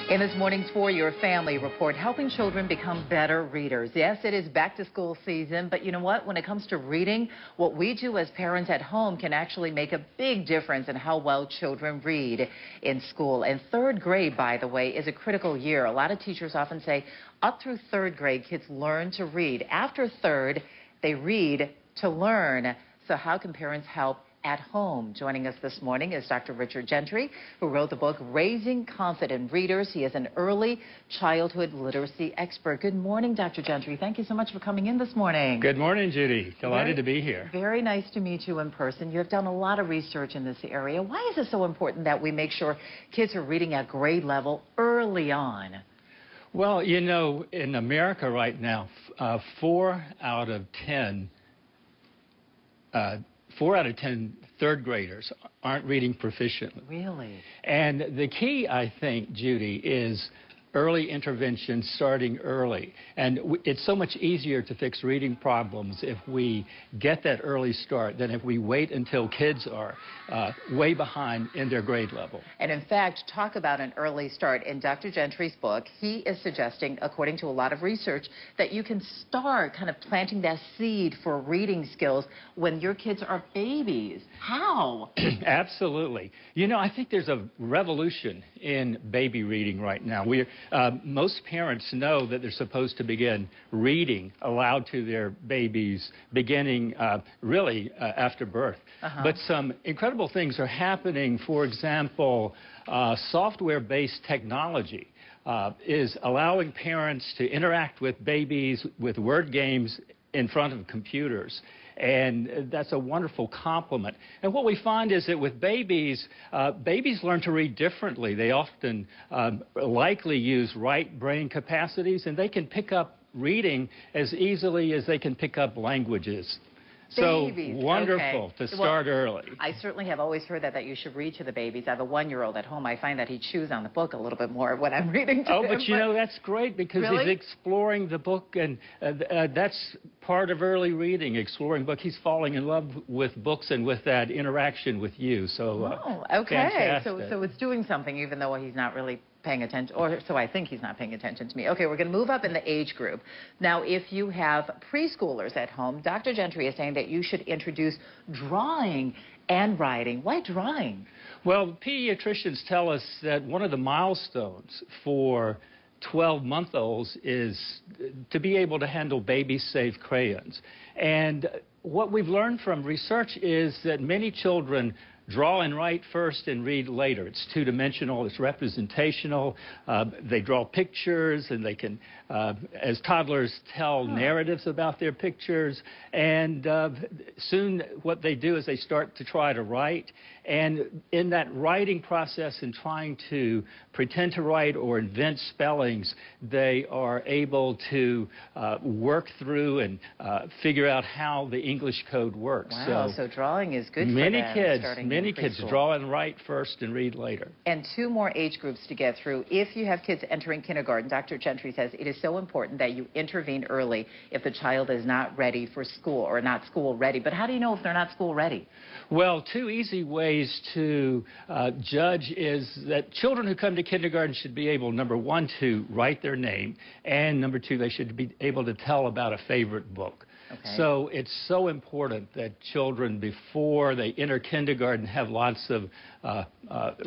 In this morning's For Your Family report, helping children become better readers. Yes, it is back to school season, but you know what? When it comes to reading, what we do as parents at home can actually make a big difference in how well children read in school. And third grade, by the way, is a critical year. A lot of teachers often say up through third grade, kids learn to read. After third, they read to learn. So how can parents help at home? Joining us this morning is Dr. Richard Gentry, who wrote the book Raising Confident Readers. He is an early childhood literacy expert. Good morning, Dr. Gentry. Thank you so much for coming in this morning. Good morning, Judy. Delighted to be here. Very nice to meet you in person. You have done a lot of research in this area. Why is it so important that we make sure kids are reading at grade level early on? Well, you know, in America right now, 4 out of 10 third graders aren't reading proficiently. Really? And the key, I think, Judy, is early intervention, starting early. And it's so much easier to fix reading problems if we get that early start than if we wait until kids are way behind in their grade level. And in fact, talk about an early start. In Dr. Gentry's book, he is suggesting, according to a lot of research, that you can start kind of planting that seed for reading skills when your kids are babies. How? Absolutely. You know, I think there's a revolution in baby reading right now. Most parents know that they're supposed to begin reading aloud to their babies beginning really after birth. But some incredible things are happening. For example, software-based technology is allowing parents to interact with babies with word games in front of computers. And that's a wonderful compliment. And what we find is that with babies, babies learn to read differently. They often likely use right brain capacities, and they can pick up reading as easily as they can pick up languages. Babies. So wonderful to start early. I certainly have always heard that you should read to the babies. I have a 1-year-old at home. I find that he chews on the book a little bit more when I'm reading to him. But you know, that's great because he's exploring the book, and that's part of early reading, exploring book. He's falling in love with books and with that interaction with you. So, okay. So it's doing something even though he's not really paying attention, or so I think he's not paying attention to me. Okay, we're going to move up in the age group. Now, if you have preschoolers at home, Dr. Gentry is saying that you should introduce drawing and writing. Why drawing? Well, pediatricians tell us that one of the milestones for 12-month-olds is to be able to handle baby-safe crayons. And what we've learned from research is that many children draw and write first and read later. It's two-dimensional, it's representational. They draw pictures, and they can, as toddlers, tell narratives about their pictures. And soon what they do is they start to try to write. And in that writing process and trying to pretend to write or invent spellings, they are able to work through and figure out how the English code works. Wow, so drawing is good for them. Many kids draw and write first and read later. And 2 more age groups to get through. If you have kids entering kindergarten, Dr. Gentry says it is so important that you intervene early if the child is not ready for school or not school ready. But how do you know if they're not school ready? Well, 2 easy ways to judge is that children who come to kindergarten should be able, number 1, to write their name, and number 2, they should be able to tell about a favorite book. Okay. So it's so important that children, before they enter kindergarten, have lots of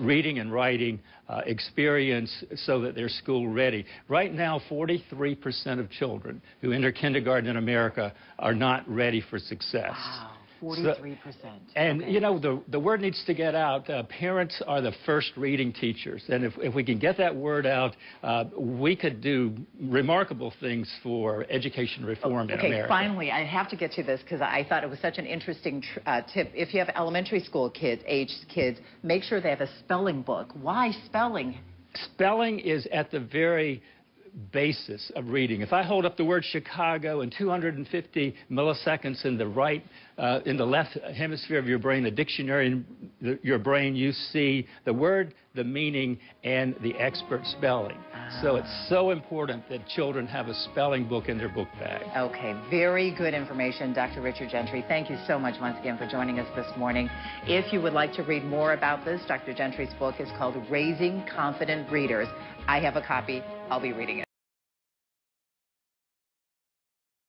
reading and writing experience so that they're school ready. Right now, 43% of children who enter kindergarten in America are not ready for success. Wow. 43%. And, you know, the word needs to get out. Parents are the first reading teachers. And if we can get that word out, we could do remarkable things for education reform in America. Okay, finally, I have to get to this because I thought it was such an interesting tip. If you have elementary school aged kids, make sure they have a spelling book. Why spelling? Spelling is at the very basis of reading. If I hold up the word Chicago in 250 milliseconds in the left hemisphere of your brain, the dictionary in your brain, you see the word, the meaning, and the expert spelling. So it's so important that children have a spelling book in their book bag. Okay, very good information, Dr. Richard Gentry. Thank you so much once again for joining us this morning. If you would like to read more about this, Dr. Gentry's book is called Raising Confident Readers. I have a copy. I'll be reading it.